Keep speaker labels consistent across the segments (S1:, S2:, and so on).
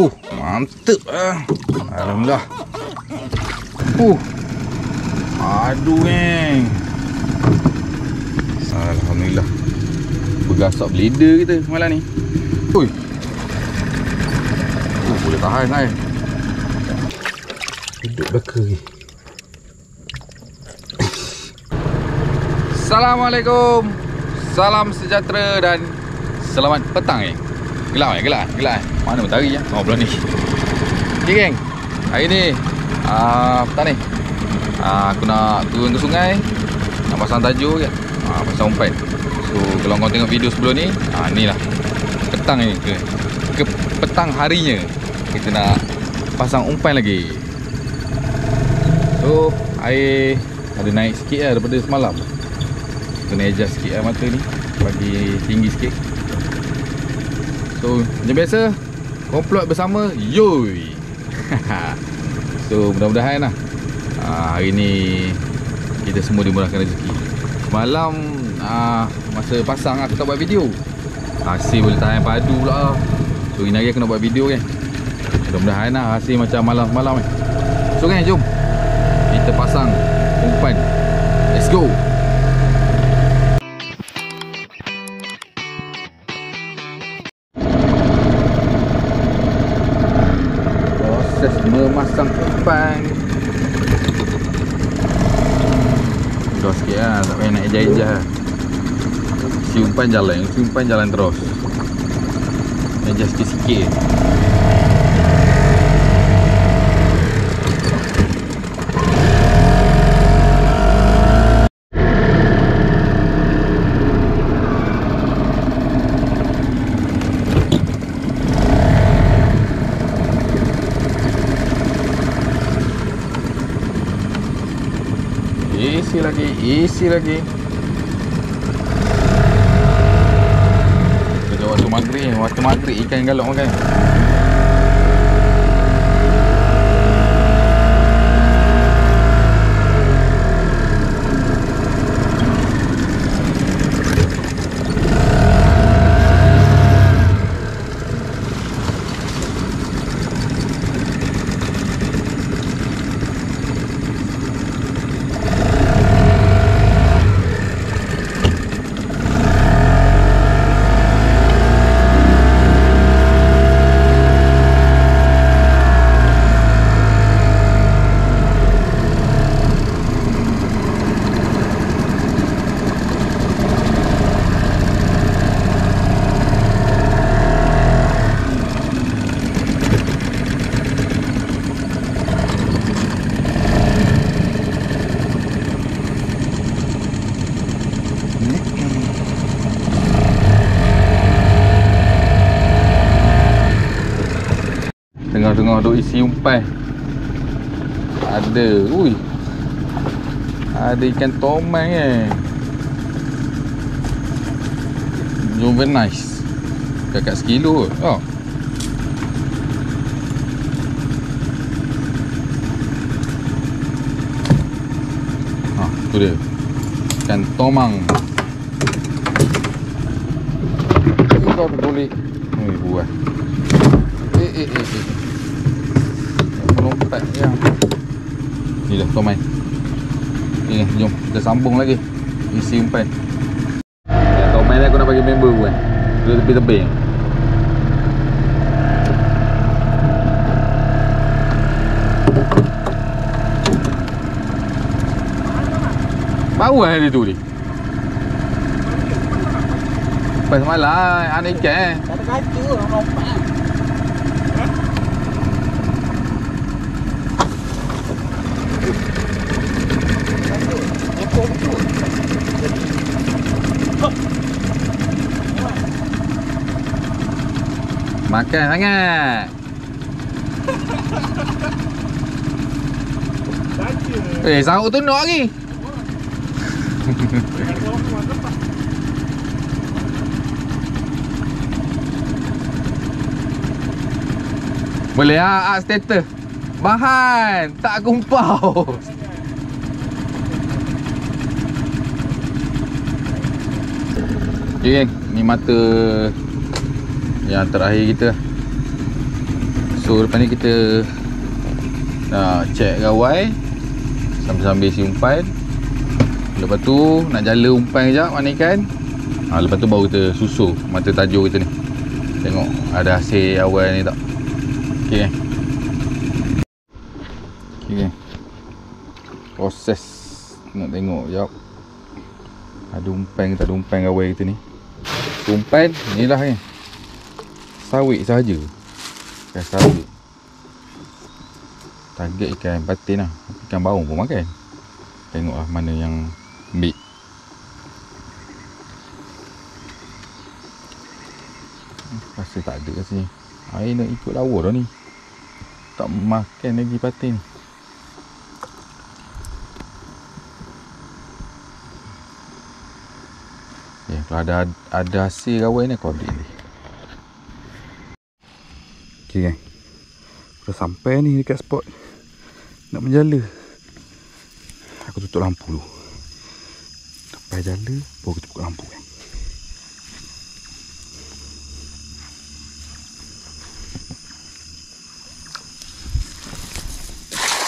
S1: Mantap ah. Alhamdulillah. Aduh geng. Alhamdulillah. Bergasak blender kita malam ni. Boleh tahan lah. Duduk belakang lagi. Assalamualaikum. Salam sejahtera dan selamat petang gelap. Mana matahari ya? Oh, belum ni. Okay geng. Hari ni petang ni. Aku nak turun ke sungai, nak pasang tajuk kan. Pasang umpan. So kalau kau tengok video sebelum ni, ni lah petang ni ke petang harinya kita nak pasang umpan lagi. So air ada naik sikit lah daripada semalam. Kena adjust sikit lah mata ni, bagi tinggi sikit. So macam biasa, komplot bersama Yoi. So mudah-mudahan lah hari ni kita semua dimurahkan rezeki. Semalam masa pasang aku tak buat video, hasil boleh tahan padu pula. So ini hari aku nak buat video kan. Mudah-mudahan lah hasil macam malam-malam kan. So kan, jom kita pasang umpan. Let's go. Proses memasang umpan. Mudah sikit lah, tak payah nak ejah-ejah lah. Si umpan jalan terus. Adjust sikit-sikit. Isi lagi. Waktu maghrib ikan galak makan. Tengah-tengah duk isi umpan, ada ikan tomang Juvenile kakak sekilo kot. Tu dia ikan tomang. Kita boleh buat melompat yang ni dah tomang. Ni jom kita sambung lagi isi umpan. Tomang ni aku nak bagi member aku kan, duduk tepi-tepi. Bau lah dia tu ni. Pas malam anak ikan tak ada kaca orang lompat. Makan sangat. Sahut tu nak lagi. Boleh lah status bahan tak kumpau. Okay geng, ni mata yang terakhir kita. So lepas ni kita nak check gawai sambil-sambil si umpan. Lepas tu nak jala umpan kejap mana ikan. Lepas tu baru kita susu mata tajur kita ni. Tengok ada hasil awal ni tak. Okey kan. Okey kan. Proses nak tengok jap. Ada umpan ke tak ada umpan gawai kita ni. Umpan ni lah kan. Sawit sahaja. Ikan sawit. Target ikan patin lah. Ikan baung pun makan. Tengoklah mana yang big. Rasa tak ada kat sini. Air nak ikut lawa dah ni. Tak makan lagi patin ni. Okay, kalau ada hasil gawai ni kau ambil ni. Okay kan. Dah sampai ni dekat spot nak menjala. Aku tutup lampu dulu. Sampai jala baru kita buka lampu kan.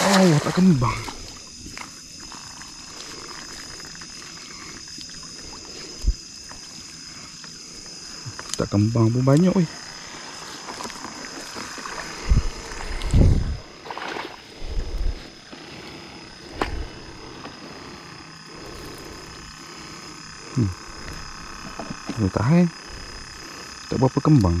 S1: Oh, tak kembang. Tak kembang pun banyak weh. Tahan. Tak berapa kembang.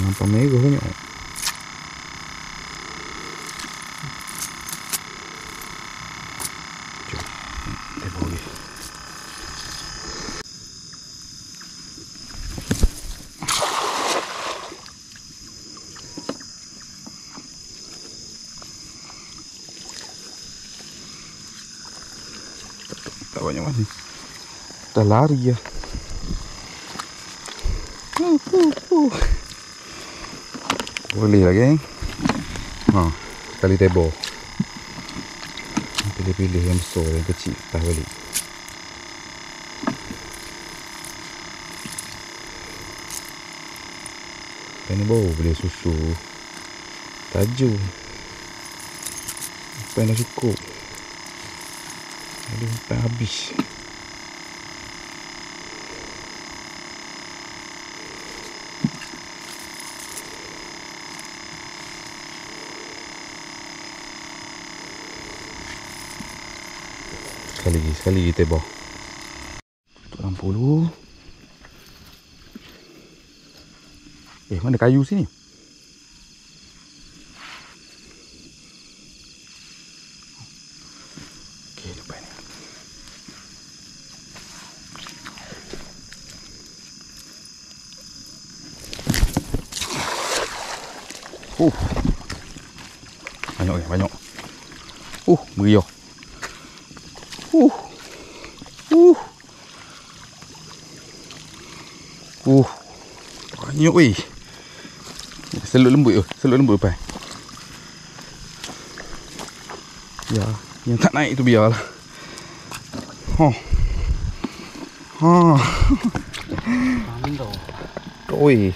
S1: Nampak merah banyak. Tak banyak mana. Dah lari ya. Boleh lah geng. Kali tebor. Pilih-pilih yang besar, yang kecil tak balik. Ini baru boleh susu tajuk. Umpan dah cukup. Ada umpan habis. Sekali lagi tebor. Tutup lampu dulu. Mana kayu sini? Okey, depan ni. Banyak. Meriah. Banyak weh. Seluk lembut depan. Ya, yang tak naik tu biarlah. Oi,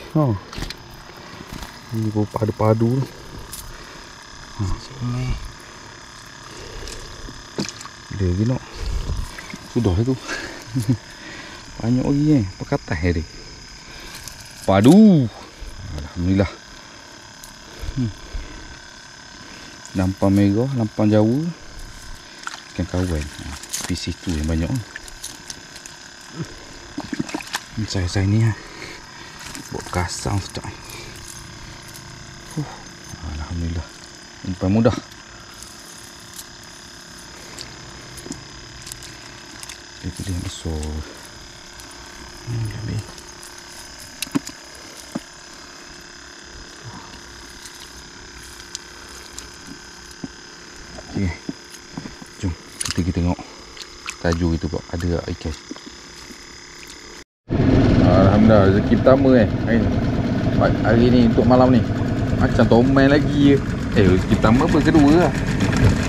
S1: ini pun padu-padu. Dia lagi nak. Sudah tu. Banyak lagi perkataan dia. Padu. Alhamdulillah. Lampang merah, lampang Jawa. Ikan kawan. Spesies tu yang banyak. Saya ni buat kasang sekejap. Alhamdulillah. Umpan mudah. Dia pilih yang besar. Ambil. Okay. Jom kita tengok Tajuk itu kok ada ikan. Alhamdulillah, rezeki pertama hari ni untuk malam ni. Macam tomen lagi je. Rezeki pertama apa? Kedua lah.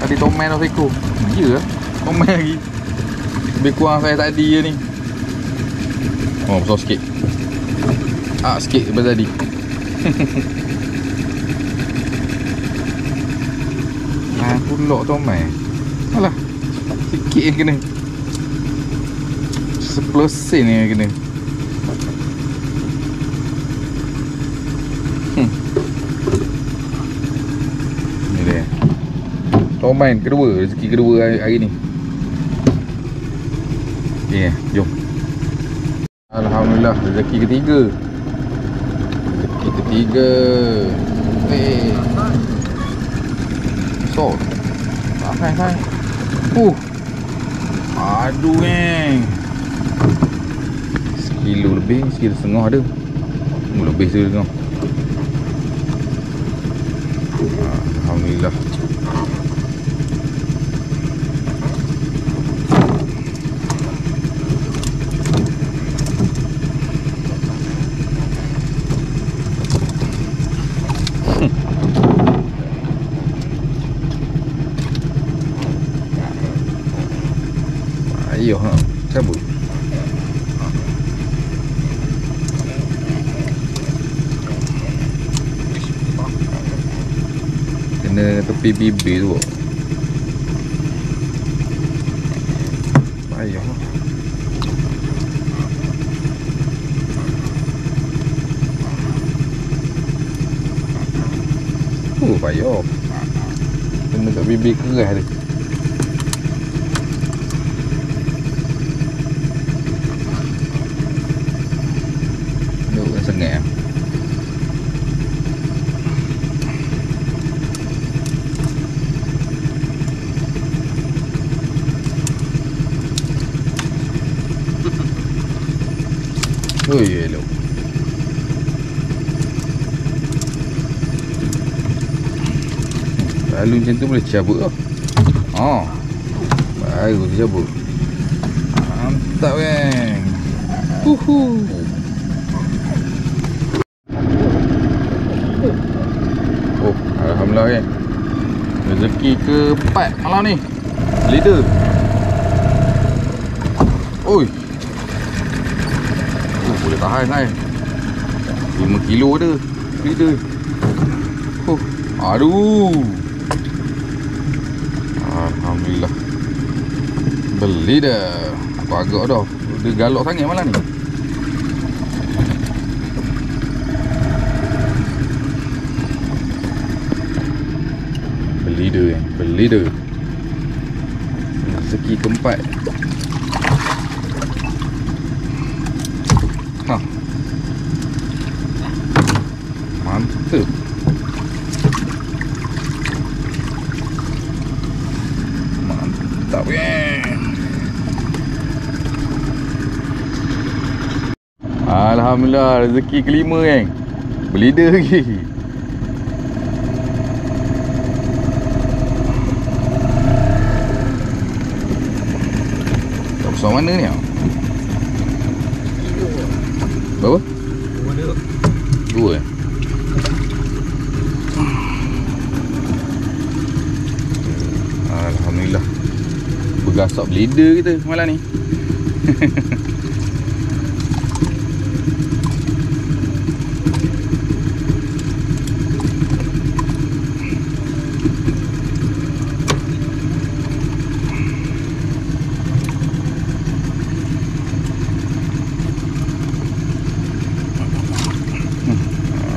S1: Tadi tomen dah seekor. Ya lah, tomen lagi. Lebih kurang saya tadi je ni. Oh, besar sikit. Sikit daripada tadi. Pulak tomen. Alah, sikit je kena. 10 sen ni kena. Ni dia tomen kedua, rezeki kedua hari ni. Okay, jom. Alhamdulillah, rezeki ketiga. Rezeki ketiga. So Hai. Aduh sekilo lebih, sekilo setengah ada. Lebih sekilo setengah. Alhamdulillah. Ayo cabut. Kena tepi bibir tu. Ayo. Payah. Kena kat bibir keras dia. Sangat. Hello. Lalu macam tu boleh cabut lah. Baru cabut. Mantap kan. Alhamdulillah kan. Rezeki keempat malam ni. Leader. Oi. Boleh tahan saya. 5 kilo ada leader. Aduh. Alhamdulillah. Beli dah. Aku agak dah. Dia galak sangat malam ni. Beli dah. Rezeki keempat. Mantap. Mantap kan. Alhamdulillah, rezeki kelima kan. Beli dah lagi. Besar mana ni? Berapa? 2. Alhamdulillah. Bergasak leader kita malam ni.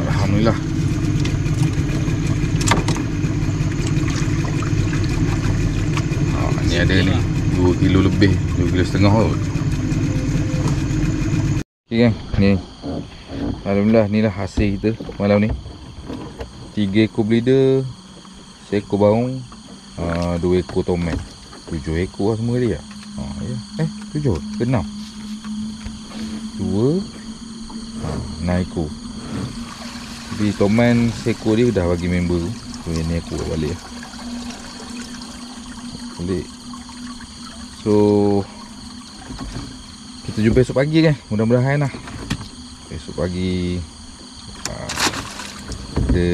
S1: Alhamdulillah. Ni ada ni 2 kilo lebih, 2 kilo setengah kot. Okay kan, ni alhamdulillah, ni lah hasil kita malam ni. 3 ekor bleeder, 1 ekor baung, 2 ekor tomen. 7 ekor lah semua dia. 7 ke 6? 2 6 ekor. Tapi tomen sekor dia dah bagi member tu. So yang ni aku buat balik. Balik. So kita jumpa esok pagi kan. Mudah-mudahan lah esok pagi ada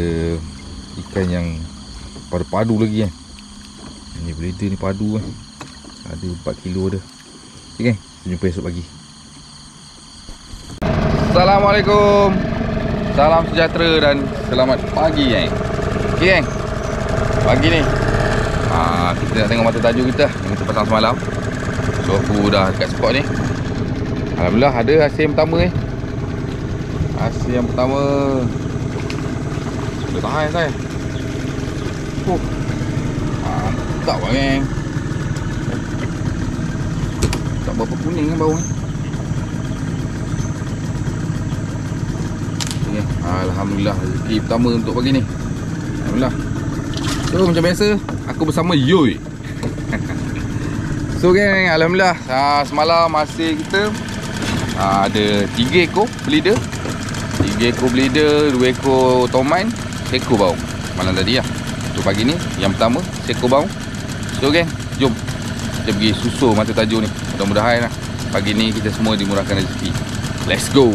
S1: ikan yang padu-padu lagi kan. Ini bleeder ni padu kan. Ada 4 kilo dah. Okay, kita jumpa esok pagi. Assalamualaikum. Salam sejahtera dan selamat pagi kan. Okay kan, pagi ni kita nak tengok mata tajuk kita yang kita pasang semalam. So aku dah dekat spot ni. Alhamdulillah ada hasil yang pertama ni. Hasil yang pertama dah tahan saya. Mantap lah geng. Tak berapa kuning kan bau ni. Okay. Alhamdulillah rezeki pertama untuk pagi ni. Alhamdulillah. So macam biasa aku bersama Yoi. So geng, alhamdulillah semalam hasil kita ada 3 ekor bleeder, 3 ekor bleeder, 2 ekor tomain, 1 ekor baung malam tadi lah. So pagi ni yang pertama 1 ekor baung. So geng, jom kita pergi susul mata tajuk ni. Mudah-mudahan lah pagi ni kita semua dimurahkan rezeki. Let's go.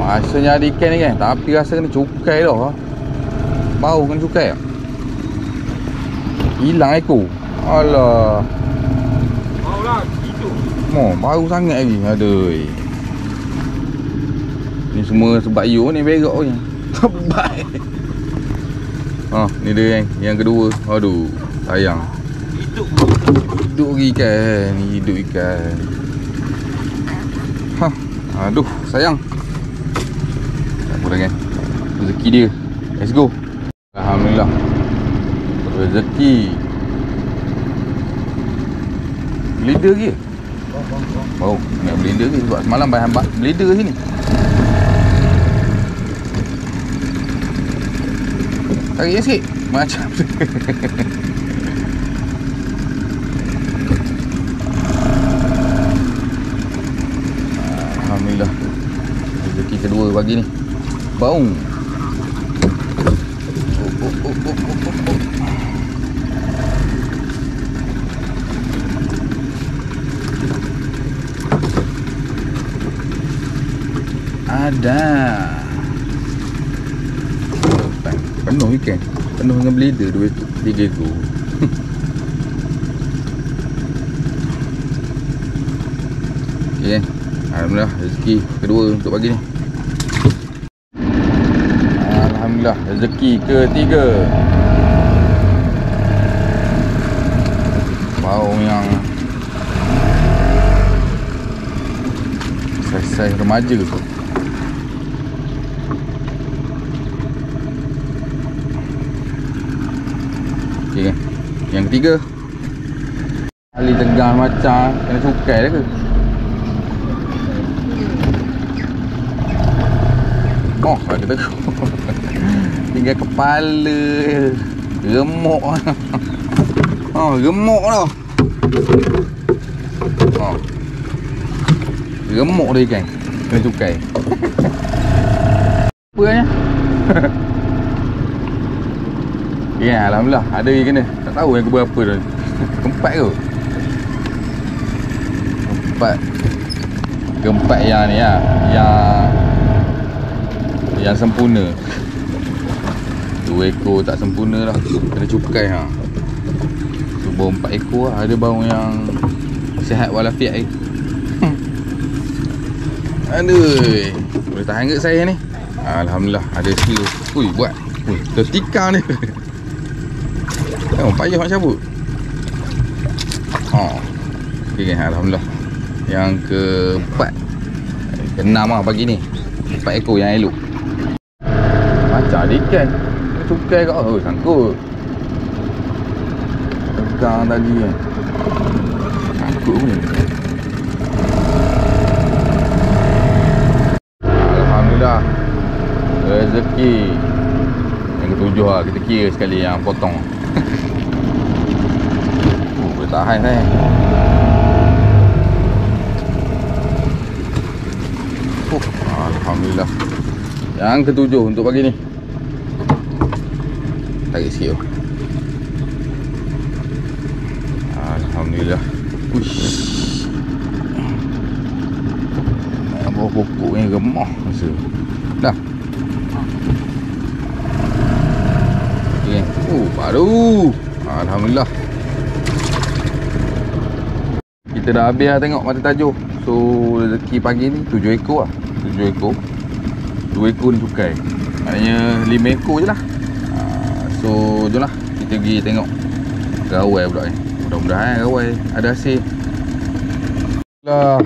S1: Rasanya ada ikan ni kan, tapi rasa kena cukai dah. Bau kena cukai tak? Hilang ekor. Alah. Bau lah, hidup. Bau sangat lagi. Aduh. Ni semua sebab you ni berak ni. Tebat. Ni dia yang kedua. Aduh, sayang. Hidup lagi ikan. Hidup ikan. Aduh, sayang. Kan rezeki dia. Let's go. Alhamdulillah rezeki bleeder ke? Bau nak bleeder ke? Sebab semalam bahan bleeder sini. Tarik sikit macam alhamdulillah rezeki kedua pagi ni. Baung. Ada. Penuh ikan. Penuh dengan bleeder 2 ekor, 3 ekor. Okay. Alhamdulillah rezeki kedua untuk pagi ni. Alhamdulillah rezeki ketiga. Baung yang saiz remaja tu. Okay kan. Yang ketiga kali tegang macam kena cukai dah ke. Ada tegur. Tinggal kepala. Remuk. Remuk dah. Remuk dah ikan. Kena cukai. Apa nya? Ya, alhamdulillah ada yang kena. Tak tahu yang keberapa dah. Keempat ke? Keempat yang ni lah. Yang sempurna. 2 ekor tak sempurna lah. Kena cukai ha. Cuba 4 ekor lah. Ada baung yang sihat walafiat Aduh. Boleh tahan ke saya ni? Alhamdulillah ada skill. Ui buat. Tertikar ni. Payah nak cabut. Okay, alhamdulillah. Yang keempat. Keenam lah pagi ni. 4 ekor yang elok. Macam ada ikan. Cukai kat sangkut. Tegang tadi kan. Sangkut pun. Alhamdulillah. Rezeki yang ketujuh lah. Kita kira sekali yang potong. Boleh tahan kan. Alhamdulillah. Yang ketujuh untuk pagi ni. Tarik sikit. Alhamdulillah. Uish. Bawah pokok ni remah rasa. Dah. Okay. Baru. Alhamdulillah. Kita dah habis lah tengok mata tajuk. So rezeki pagi ni 7 ekor lah. 7 ekor. 2 ekor ni cukai. Maknanya 5 ekor je lah. So jom lah kita pergi tengok gawai pula ni. Mudah-mudahan gawai ada hasil. Lah,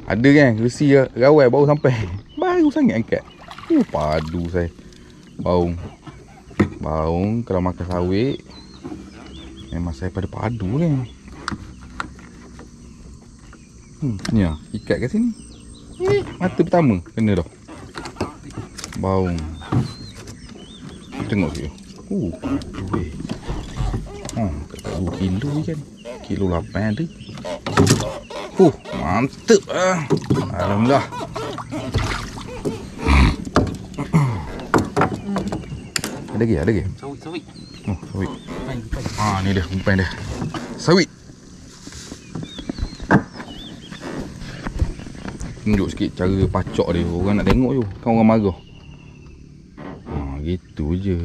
S1: ada kan resi gawai baru sampai. Baru sangat angkat. Padu saya. Baung kalau makan sawit memang saya pada padu ni. Ni lah, ikat kat sini. Mata pertama kena dah. Baung. Tengok dia. Padu weh. Tak 2 kilo kan. Kilo 8 tu. Mantap ah. Alhamdulillah. Ada lagi. Sawit. Sawit. Ni dia umpan dia. Sawit. Tunjuk sikit cara pacok dia. Orang nak tengok je. Kan orang marah. Gitu je.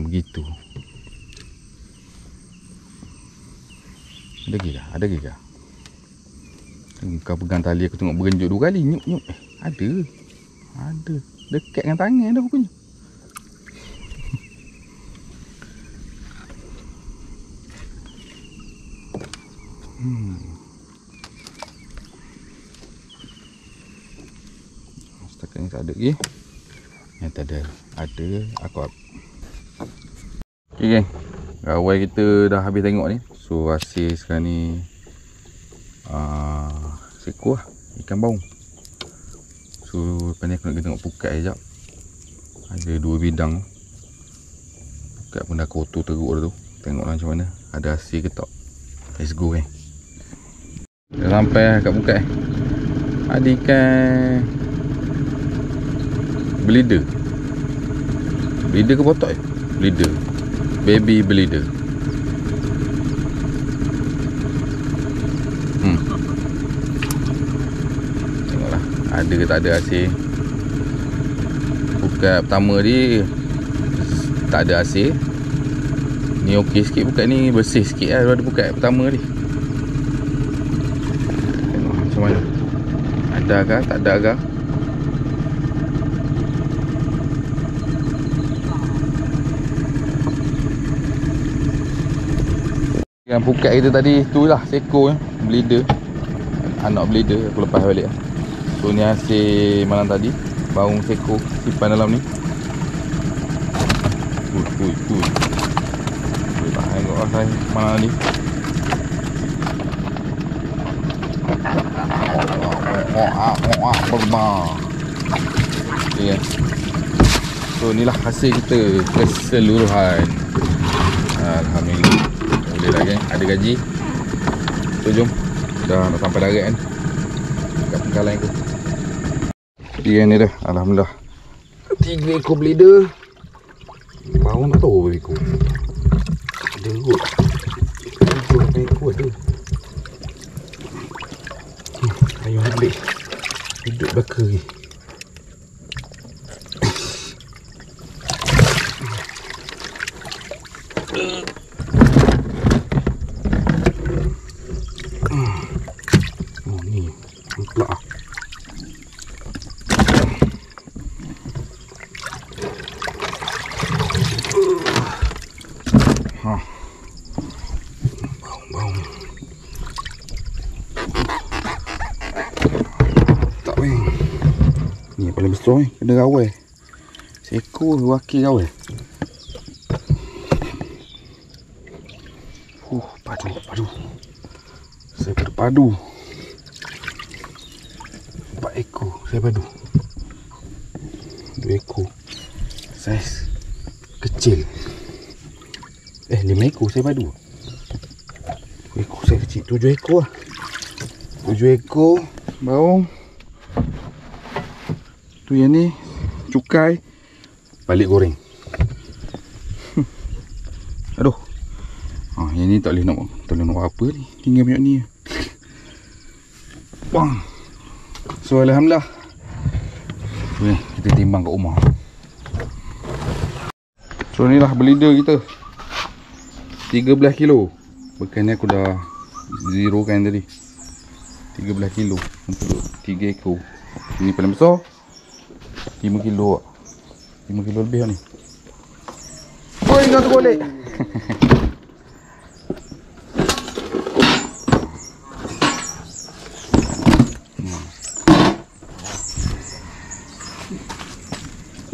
S1: Begitu. Ada lagi kah? Kau pegang tali aku tengok berenjuk 2 kali. Nyuk. Ada. Dekat dengan tangan dah rupanya. Setakat ni tak ada lagi. Yang tak ada. Ada aku up. Okay geng. Gawai kita dah habis tengok ni. So hasil sekarang ni seekor lah. Ikan baung. So lepas ni aku nak tengok pukat sekejap. Ada 2 bidang. Pukat pun dah kotor teruk dah tu. Tengoklah macam mana. Ada hasil ke tak. Let's go geng. Dah sampai kat pukat. Ada ikan bleeder. Bleeder ke potok je? Bleeder. Baby bleeder. Tengoklah ada ke tak ada hasil. Pukat pertama ni tak ada hasil. Ni okey sikit pukat ni, bersih sikit lah daripada pukat pertama ni. Tengok macam mana. Ada ke tak ada ke? Yang pukat kita tadi tu lah seekor bleeder. Anak bleeder aku lepas balik lah. So ni hasil malam tadi. Baung seekor simpan dalam ni. Boleh tak tengok lah saya malam ni. Okay. So inilah hasil kita keseluruhan. Alhamdulillah. Boleh lah kan. Ada gaji. So jom. Dah nak sampai darat kan. Dekat pengkalan aku. Dia ni dah. Alhamdulillah. 3 ekor bleeder. Baru nak tahu berapa ekor. Ada kot. 7 ekor ada. Ayuh ambil. Hidup bakar lagi. Ni mutlak ah. Baung. Tak weh. Ni yang paling besar ni, kena gawai. Seekor wakil gawai. Padu. Saya padu. 4 ekor saya padu. 2 ekor saiz kecil. 5 ekor saya padu. 2 ekor saya kecil. 7 ekor lah. 7 ekor baung. Tu yang ni cukai balik goreng. Aduh. Yang ni tak boleh nak buat apa ni. Tinggal minyak ni. Bang. So alhamdulillah. Ni kita timbang kat rumah. So ni lah berlider kita. 13 kilo. Bekan ni aku dah zero kan tadi. 13 kilo untuk 3 ekor. Ini paling besar 5 kilo. 5 kilo lebih ni. Oi, kau tergolek.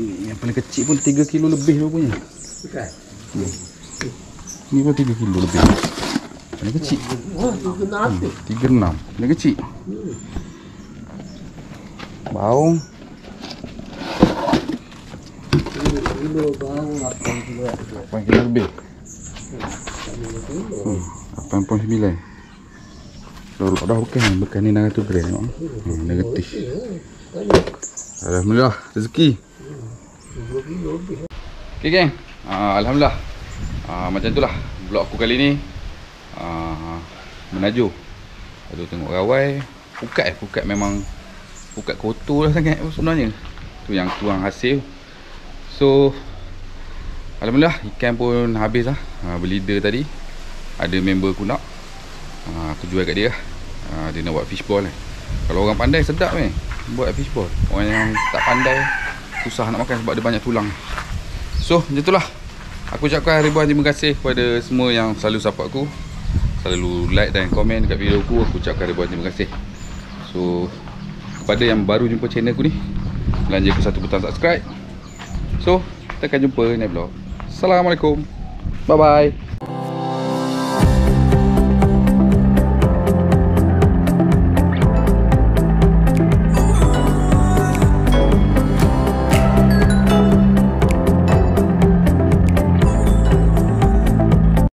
S1: Yang paling kecil pun 3 kilo lebih rupanya. Ni pun 3 kilo lebih. Paling kecil 36. Paling kecil baung 8 kilo lebih. 8.9. Dah bukan ni 600 gram tengok. Negatif. Alhamdulillah rezeki. Okay geng, alhamdulillah. Macam itulah vlog aku kali ni. Menajuk. Aduh tengok rawai. Pukat memang pukat kotor lah sangat sebenarnya. Tu yang kurang hasil. So alhamdulillah ikan pun habis lah. Berlider tadi. Ada member aku nak. Aku jual kat dia lah. Dia nak buat fishball lah. Kalau orang pandai sedap ni buat fishball. Orang yang tak pandai susah nak makan sebab dia banyak tulang. So macam itulah. Aku ucapkan ribuan terima kasih kepada semua yang selalu support aku, selalu like dan komen dekat video aku. Aku ucapkan ribuan terima kasih. So kepada yang baru jumpa channel aku ni, belanja aku satu butang subscribe. So kita akan jumpa next vlog. Assalamualaikum. Bye bye.